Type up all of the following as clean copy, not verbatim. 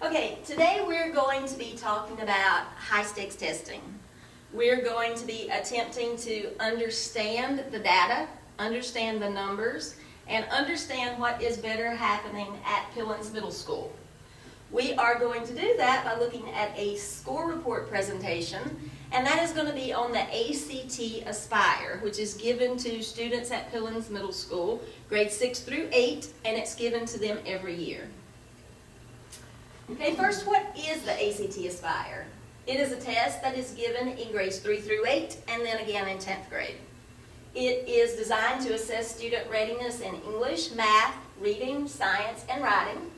Okay, today we're going to be talking about high-stakes testing. We're going to be attempting to understand the data, understand the numbers, and understand what is better happening at Pillins Middle School. We are going to do that by looking at a score report presentation, and that is going to be on the ACT Aspire, which is given to students at Pillins Middle School, grades 6 through 8, and it's given to them every year. Okay, first, what is the ACT Aspire? It is a test that is given in grades 3 through 8 and then again in 10th grade. It is designed to assess student readiness in English, math, reading, science, and writing.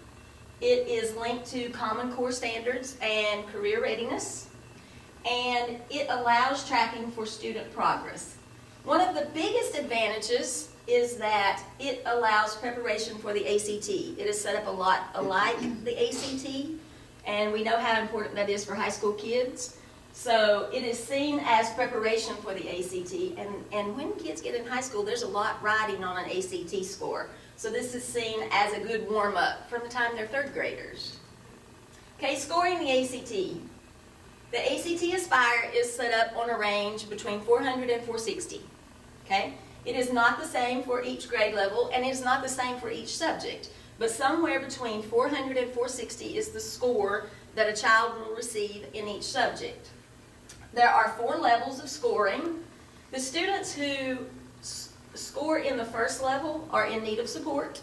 It is linked to Common Core standards and career readiness, and it allows tracking for student progress. One of the biggest advantages is that it allows preparation for the ACT. It is set up a lot alike the ACT, and we know how important that is for high school kids. So it is seen as preparation for the ACT, and when kids get in high school, there's a lot riding on an ACT score. So this is seen as a good warm-up from the time they're third graders. Okay, scoring the ACT. The ACT Aspire is set up on a range between 400 and 460. Okay? It is not the same for each grade level, and it is not the same for each subject. But somewhere between 400 and 460 is the score that a child will receive in each subject. There are 4 levels of scoring. The students who score in the first level are in need of support.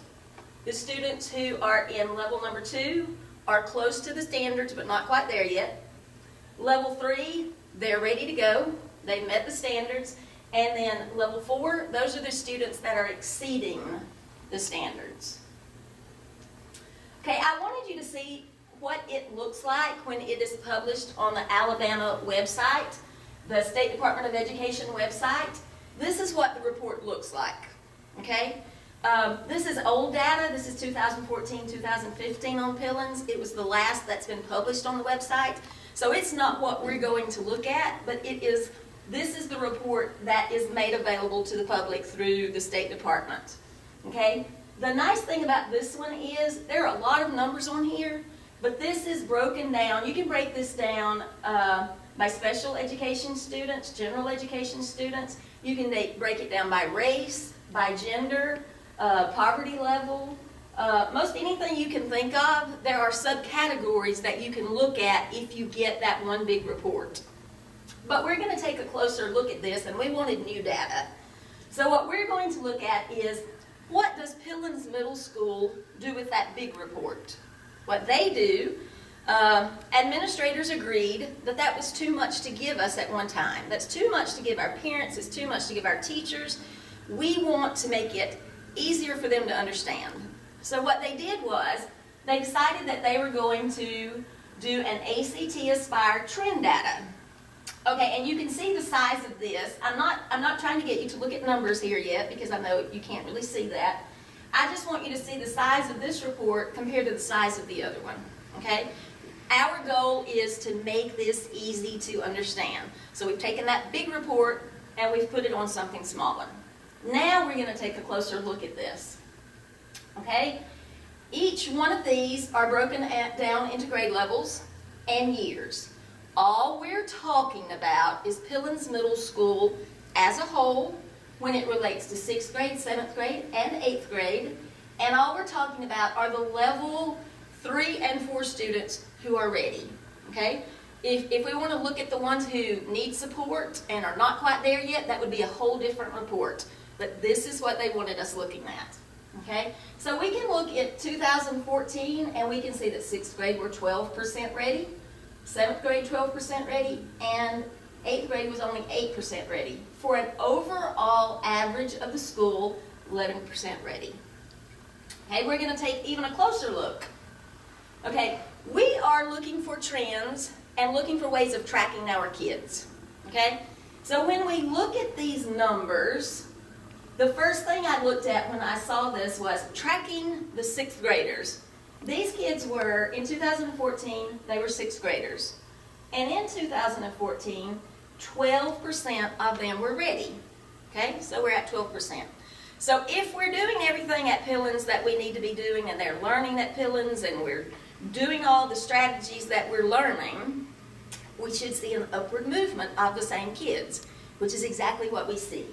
The students who are in level number 2 are close to the standards but not quite there yet. Level 3, they're ready to go. They've met the standards. And then level 4, those are the students that are exceeding the standards. Okay, I wanted you to see what it looks like when it is published on the Alabama website, the State Department of Education website. This is what the report looks like, okay? This is old data. This is 2014-2015 on Pillins. It was the last that's been published on the website. So it's not what we're going to look at, but this is the report that is made available to the public through the State Department, okay? The nice thing about this one is there are a lot of numbers on here, but this is broken down. You can break this down by special education students, general education students. You can break it down by race, by gender, poverty level. Most anything you can think of, there are subcategories that you can look at if you get that one big report. But we're going to take a closer look at this, and we wanted new data. So what we're going to look at is, what does Pillins Middle School do with that big report? What they do, administrators agreed that that was too much to give us at one time. That's too much to give our parents, it's too much to give our teachers. We want to make it easier for them to understand. So what they did was, they decided that they were going to do an ACT Aspire trend data. Okay, and you can see the size of this. I'm not trying to get you to look at numbers here yet because I know you can't really see that. I just want you to see the size of this report compared to the size of the other one, okay? Our goal is to make this easy to understand. So we've taken that big report and we've put it on something smaller. Now we're going to take a closer look at this, okay? Each one of these are broken down into grade levels and years. All we're talking about is Pillins Middle School as a whole when it relates to 6th grade, 7th grade, and 8th grade. And all we're talking about are the level 3 and 4 students who are ready, okay? If we want to look at the ones who need support and are not quite there yet, that would be a whole different report. But this is what they wanted us looking at, okay? So we can look at 2014 and we can see that 6th grade were 12% ready. 7th grade, 12% ready, and 8th grade was only 8% ready, for an overall average of the school, 11% ready. Okay, we're going to take even a closer look. Okay, we are looking for trends and looking for ways of tracking our kids. Okay, so when we look at these numbers, the first thing I looked at when I saw this was tracking the 6th graders. These kids were, in 2014, they were 6th graders. And in 2014, 12% of them were ready. Okay, so we're at 12%. So if we're doing everything at Pillins that we need to be doing, and they're learning at Pillins, and we're doing all the strategies that we're learning, we should see an upward movement of the same kids, which is exactly what we see.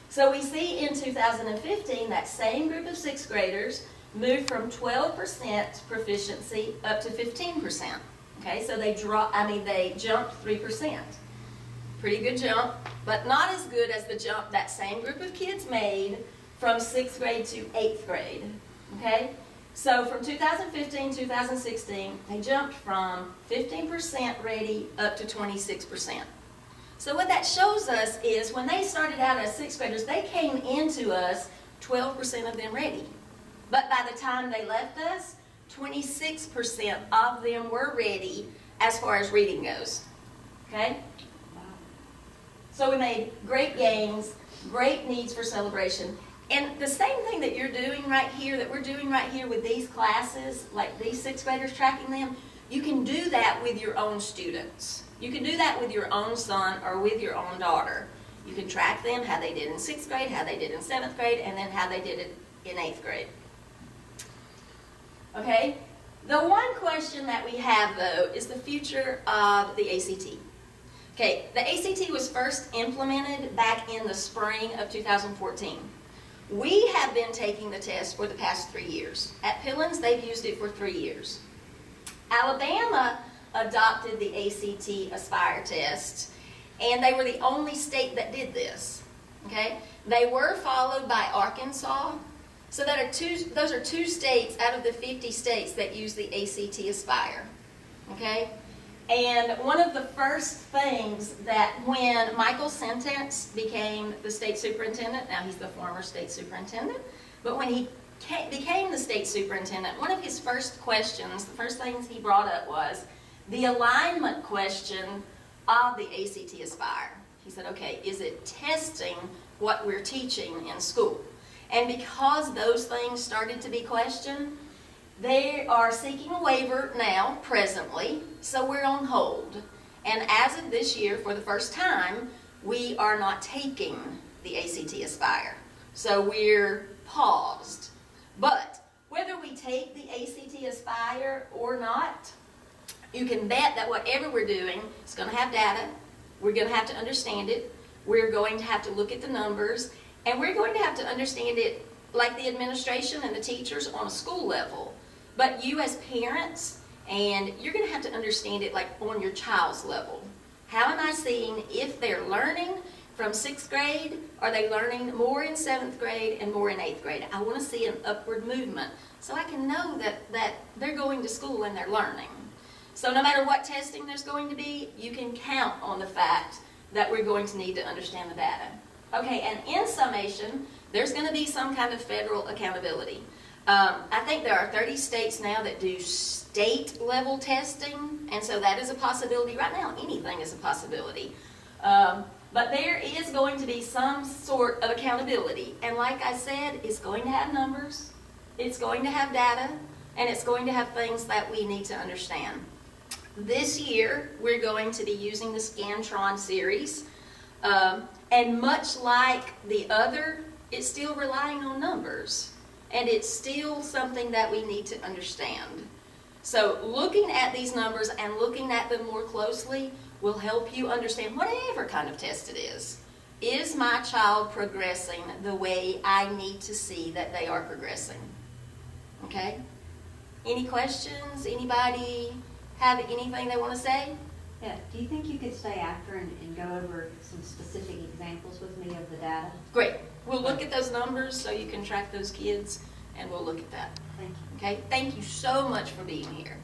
So we see in 2015 that same group of sixth graders moved from 12% proficiency up to 15%. Okay, so they jumped 3%. Pretty good jump, but not as good as the jump that same group of kids made from 6th grade to 8th grade. Okay, so from 2015 to 2016, they jumped from 15% ready up to 26%. So what that shows us is when they started out as 6th graders, they came into us 12% of them ready. But by the time they left us, 26% of them were ready as far as reading goes. Okay? So we made great gains, great needs for celebration. And the same thing that you're doing right here, that we're doing right here with these classes, like these 6th graders, tracking them, you can do that with your own students. You can do that with your own son or with your own daughter. You can track them, how they did in 6th grade, how they did in 7th grade, and then how they did it in 8th grade. Okay? The one question that we have, though, is the future of the ACT. Okay, the ACT was first implemented back in the spring of 2014. We have been taking the test for the past 3 years. At Pillins, they've used it for 3 years. Alabama adopted the ACT Aspire test, and they were the only state that did this. Okay, they were followed by Arkansas. So those are 2 states out of the 50 states that use the ACT Aspire. Okay, and one of the first things that when Michael Sentence became the state superintendent, now he's the former state superintendent, but when he became the state superintendent, one of his first questions, the first things he brought up was the alignment question of the ACT Aspire. He said, okay, is it testing what we're teaching in school? And because those things started to be questioned, they are seeking a waiver now, presently, so we're on hold. And as of this year, for the first time, we are not taking the ACT Aspire. So we're paused. But whether we take the ACT Aspire or not, you can bet that whatever we're doing is going to have data. We're going to have to understand it. We're going to have to look at the numbers. And we're going to have to understand it like the administration and the teachers on a school level. But you as parents, and you're going to have to understand it like on your child's level. How am I seeing if they're learning from 6th grade? Are they learning more in 7th grade and more in 8th grade? I want to see an upward movement so I can know that they're going to school and they're learning. So no matter what testing there's going to be, you can count on the fact that we're going to need to understand the data. Okay, and in summation, there's going to be some kind of federal accountability. I think there are 30 states now that do state-level testing, and so that is a possibility. Right now, anything is a possibility. But there is going to be some sort of accountability. And like I said, it's going to have numbers, it's going to have data, and it's going to have things that we need to understand. This year, we're going to be using the Scantron series. And much like the other, it's still relying on numbers. And it's still something that we need to understand. So looking at these numbers and looking at them more closely will help you understand whatever kind of test it is. Is my child progressing the way I need to see that they are progressing? Okay? Any questions? Anybody have anything they want to say? Yeah. Do you think you could stay after and go over some specific examples with me of the data? Great. We'll look at those numbers so you can track those kids, and we'll look at that. Thank you. Okay? Thank you so much for being here.